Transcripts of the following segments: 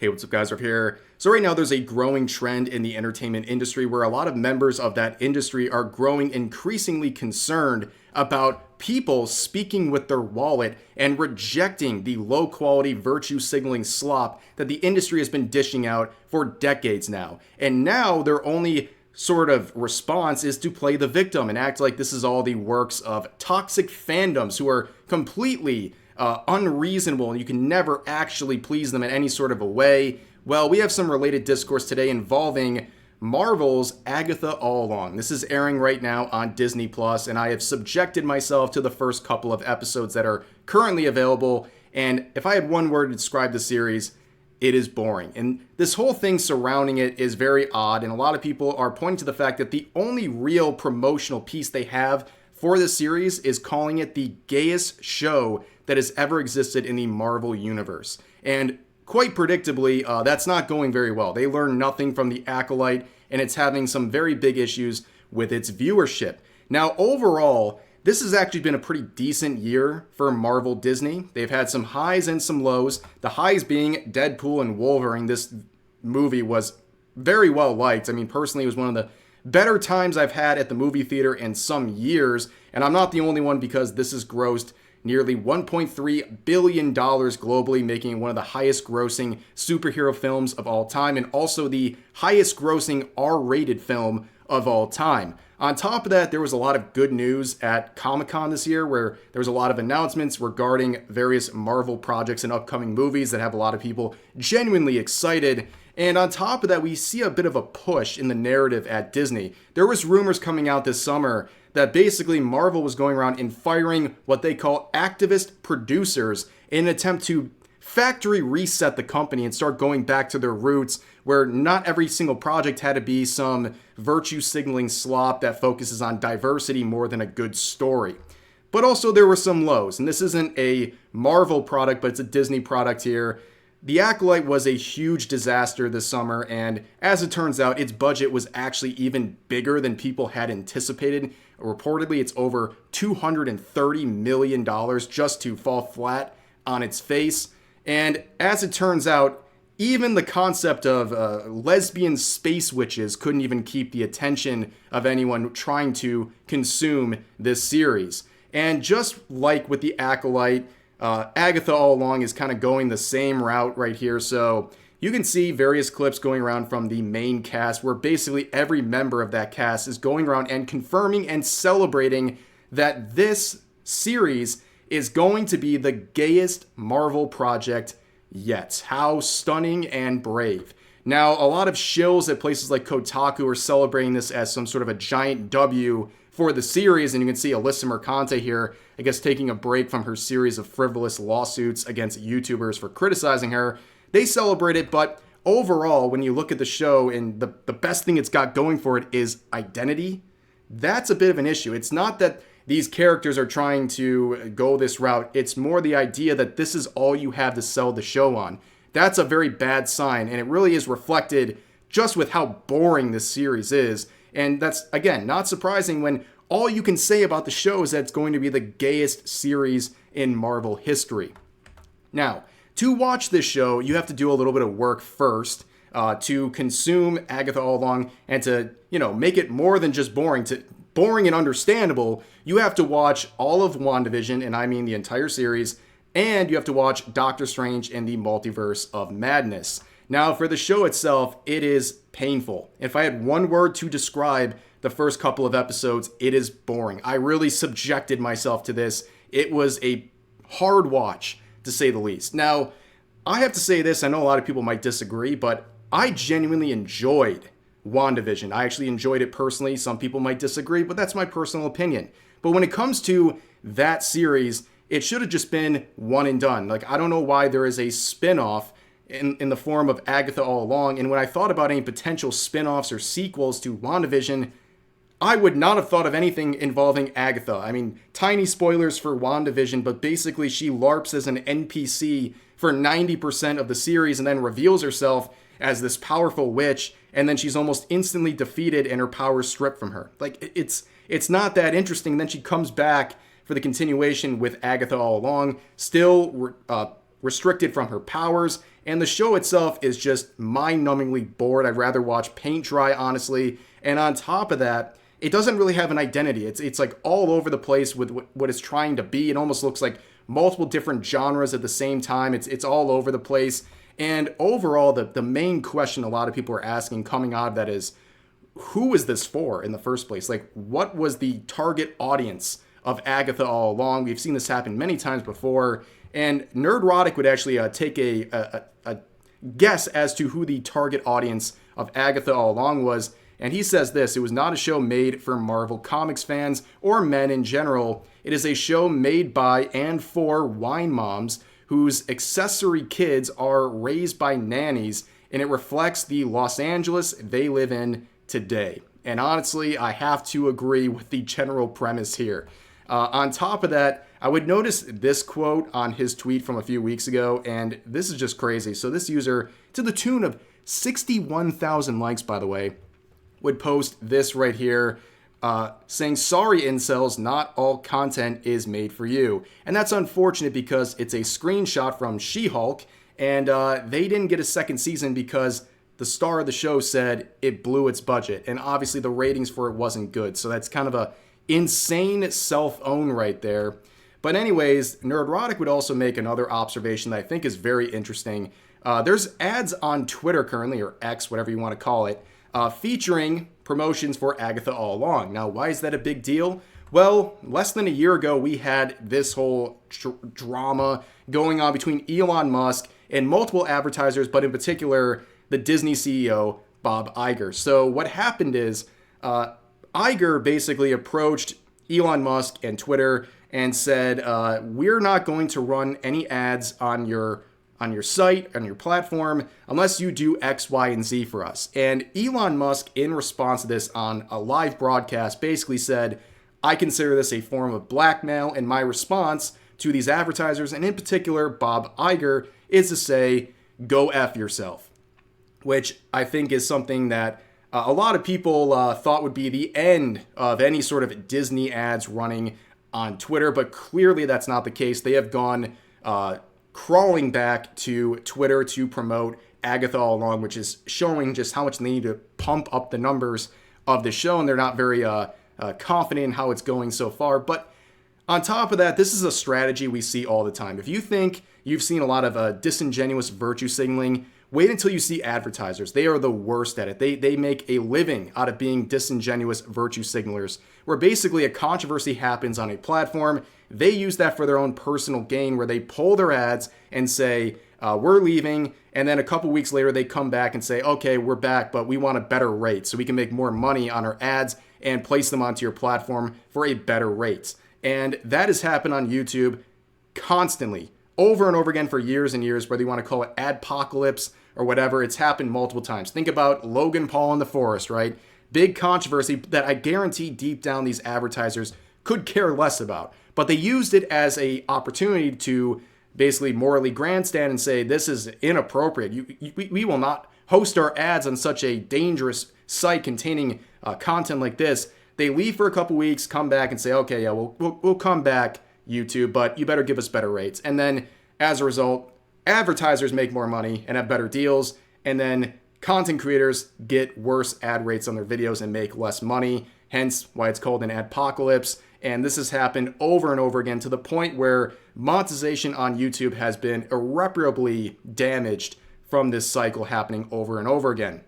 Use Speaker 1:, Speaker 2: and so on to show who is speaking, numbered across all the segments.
Speaker 1: Hey, what's up, guys? We're here. So right now there's a growing trend in the entertainment industry where a lot of members of that industry are growing increasingly concerned about people speaking with their wallet and rejecting the low-quality virtue signaling slop that the industry has been dishing out for decades now. And now their only sort of response is to play the victim and act like this is all the works of toxic fandoms who are completely unreasonable and you can never actually please them in any sort of a way. Well, we have some related discourse today involving Marvel's Agatha All Along. This is airing right now on Disney Plus, and I have subjected myself to the first couple of episodes that are currently available. And if I had one word to describe the series, it is boring. And this whole thing surrounding it is very odd, and a lot of people are pointing to the fact that the only real promotional piece they have for this series is calling it the gayest show that has ever existed in the Marvel Universe. And quite predictably, that's not going very well. They learned nothing from The Acolyte, and it's having some very big issues with its viewership. Now, overall, this has actually been a pretty decent year for Marvel Disney. They've had some highs and some lows. The highs being Deadpool and Wolverine. This movie was very well liked. I mean, personally, it was one of the better times I've had at the movie theater in some years. And I'm not the only one because this has grossed nearly $1.3 billion globally, making it one of the highest grossing superhero films of all time and also the highest grossing R-rated film of all time. On top of that, there was a lot of good news at Comic-Con this year where there was a lot of announcements regarding various Marvel projects and upcoming movies that have a lot of people genuinely excited. And on top of that, we see a bit of a push in the narrative at Disney. There was rumors coming out this summer that basically Marvel was going around and firing what they call activist producers in an attempt to factory reset the company and start going back to their roots, where not every single project had to be some virtue signaling slop that focuses on diversity more than a good story. But also there were some lows, and this isn't a Marvel product, but it's a Disney product here. The Acolyte was a huge disaster this summer, and as it turns out, its budget was actually even bigger than people had anticipated. Reportedly, it's over $230 million just to fall flat on its face. And as it turns out, even the concept of lesbian space witches couldn't even keep the attention of anyone trying to consume this series. And just like with The Acolyte, Agatha All Along is kind of going the same route right here. So you can see various clips going around from the main cast where basically every member of that cast is going around and confirming and celebrating that this series is going to be the gayest Marvel project yet. How stunning and brave. Now, a lot of shills at places like Kotaku are celebrating this as some sort of a giant W for the series, and you can see Alyssa Mercante here, I guess, taking a break from her series of frivolous lawsuits against YouTubers for criticizing her. They celebrate it, but overall, when you look at the show and the best thing it's got going for it is identity, that's a bit of an issue. It's not that these characters are trying to go this route. It's more the idea that this is all you have to sell the show on. That's a very bad sign, and it really is reflected just with how boring this series is. And that's, again, not surprising when all you can say about the show is that it's going to be the gayest series in Marvel history. Now, to watch this show, you have to do a little bit of work first to consume Agatha All Along and to, make it more than just boring and understandable. You have to watch all of WandaVision, and I mean the entire series, and you have to watch Doctor Strange and the Multiverse of Madness. Now, for the show itself, it is painful. If I had one word to describe the first couple of episodes, it is boring. I really subjected myself to this. It was a hard watch, to say the least. Now, I have to say this, I know a lot of people might disagree, but I genuinely enjoyed WandaVision. I actually enjoyed it personally. Some people might disagree, but that's my personal opinion. But when it comes to that series, it should have just been one and done. Like, I don't know why there is a spin-off in the form of Agatha All Along. And when I thought about any potential spin-offs or sequels to WandaVision, I would not have thought of anything involving Agatha. I mean, tiny spoilers for WandaVision, but basically she LARPs as an NPC for 90% of the series and then reveals herself as this powerful witch, and then she's almost instantly defeated and her powers stripped from her. Like, it's not that interesting. Then she comes back for the continuation with Agatha All Along, still restricted from her powers, and the show itself is just mind-numbingly bored. I'd rather watch paint dry, honestly. And on top of that, it doesn't really have an identity. It's like all over the place with what it's trying to be. It almost looks like multiple different genres at the same time. It's all over the place. And overall, the main question a lot of people are asking coming out of that is, who is this for in the first place? Like, what was the target audience of Agatha All Along? We've seen this happen many times before. And Nerdrotic would actually take a guess as to who the target audience of Agatha All Along was. And he says this: it was not a show made for Marvel Comics fans or men in general. It is a show made by and for wine moms whose accessory kids are raised by nannies, and it reflects the Los Angeles they live in today. And honestly, I have to agree with the general premise here. On top of that, I would notice this quote on his tweet from a few weeks ago, and this is just crazy. So this user, to the tune of 61,000 likes, by the way, would post this right here, saying, "Sorry, incels, not all content is made for you." And that's unfortunate because it's a screenshot from She-Hulk, and they didn't get a second season because the star of the show said it blew its budget. And obviously the ratings for it wasn't good. So that's kind of a insane self-own right there. But anyways, Nerdrotic would also make another observation that I think is very interesting. There's ads on Twitter currently, or X, whatever you want to call it, featuring promotions for Agatha All Along. Now, why is that a big deal? Well, less than a year ago, we had this whole drama going on between Elon Musk and multiple advertisers, but in particular, the Disney CEO, Bob Iger. So what happened is Iger basically approached Elon Musk and Twitter and said, we're not going to run any ads on your site, on your platform, unless you do X, Y, and Z for us. And Elon Musk, in response to this on a live broadcast, basically said, I consider this a form of blackmail, and my response to these advertisers, and in particular Bob Iger, is to say, go F yourself. Which I think is something that a lot of people thought would be the end of any sort of Disney ads running on Twitter, but clearly that's not the case. They have gone crawling back to Twitter to promote Agatha All Along, which is showing just how much they need to pump up the numbers of the show, and they're not very confident in how it's going so far. But on top of that, this is a strategy we see all the time. If you think you've seen a lot of disingenuous virtue signaling, wait until you see advertisers. They are the worst at it. They make a living out of being disingenuous virtue signalers, where basically a controversy happens on a platform. They use that for their own personal gain, where they pull their ads and say, we're leaving. And then a couple weeks later, they come back and say, okay, we're back, but we want a better rate so we can make more money on our ads and place them onto your platform for a better rate. And that has happened on YouTube constantly, over and over again for years and years, whether you want to call it adpocalypse or whatever. It's happened multiple times. Think about Logan Paul in the forest, right? Big controversy that I guarantee deep down these advertisers could care less about. But they used it as a opportunity to basically morally grandstand and say, this is inappropriate. We will not host our ads on such a dangerous site containing content like this. They leave for a couple weeks, come back and say, okay, yeah, we'll come back, YouTube, but you better give us better rates. And then as a result, advertisers make more money and have better deals, and then content creators get worse ad rates on their videos and make less money, hence why it's called an adpocalypse. And this has happened over and over again to the point where monetization on YouTube has been irreparably damaged from this cycle happening over and over again.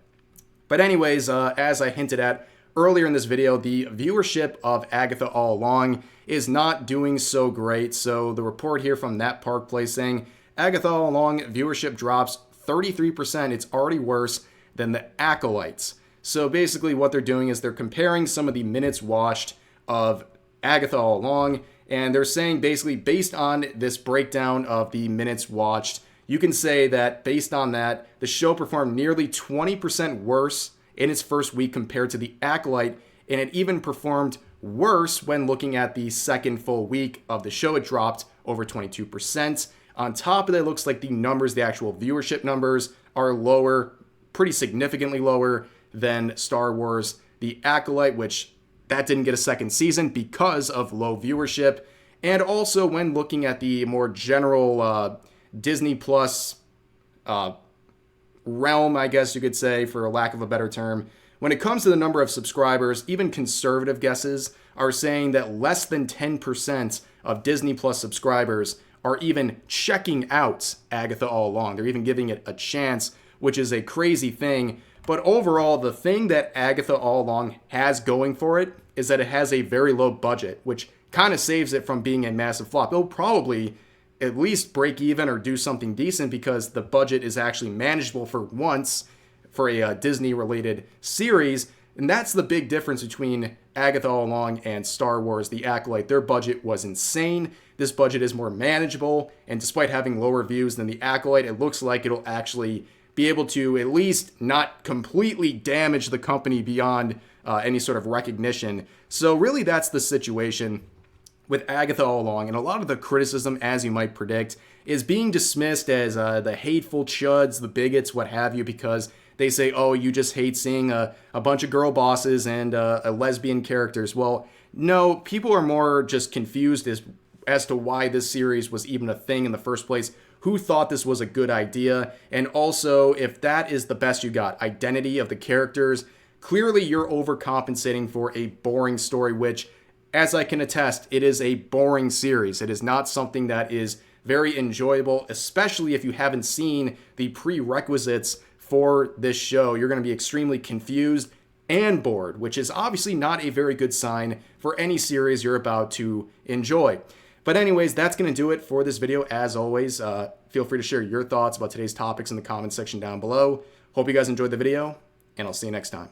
Speaker 1: But anyways, as I hinted at earlier in this video, the viewership of Agatha All Along is not doing so great. So the report here from That Park Place saying, Agatha All Along viewership drops 33%. It's already worse than The Acolytes. So basically what they're doing is they're comparing some of the minutes watched of Agatha All Along, and they're saying basically based on this breakdown of the minutes watched, you can say that based on that, the show performed nearly 20% worse in its first week compared to The Acolyte, and it even performed worse when looking at the second full week of the show. It dropped over 22%. On top of that, it looks like the numbers, the actual viewership numbers, are lower, pretty significantly lower than Star Wars The Acolyte, which that didn't get a second season because of low viewership. And also when looking at the more general Disney Plus realm, I guess you could say, for a lack of a better term. When it comes to the number of subscribers, even conservative guesses are saying that less than 10% of Disney Plus subscribers are even checking out Agatha All Along. They're even giving it a chance, which is a crazy thing. But overall, the thing that Agatha All Along has going for it is that it has a very low budget, which kind of saves it from being a massive flop. It'll probably at least break even or do something decent because the budget is actually manageable for once for a Disney-related series. And that's the big difference between Agatha All Along and Star Wars The Acolyte. Their budget was insane. This budget is more manageable, and despite having lower views than The Acolyte, it looks like it'll actually be able to at least not completely damage the company beyond any sort of recognition. So really that's the situation with Agatha All Along, and a lot of the criticism, as you might predict, is being dismissed as the hateful chuds, the bigots, what have you, because they say, oh, you just hate seeing a bunch of girl bosses and lesbian characters. Well, no, people are more just confused as to why this series was even a thing in the first place. Who thought this was a good idea? And also, if that is the best you got, identity of the characters, clearly you're overcompensating for a boring story, which, as I can attest, it is a boring series. It is not something that is very enjoyable, especially if you haven't seen the prerequisites for this show. You're going to be extremely confused and bored, which is obviously not a very good sign for any series you're about to enjoy. But anyways, that's going to do it for this video. As always, feel free to share your thoughts about today's topics in the comments section down below. Hope you guys enjoyed the video, and I'll see you next time.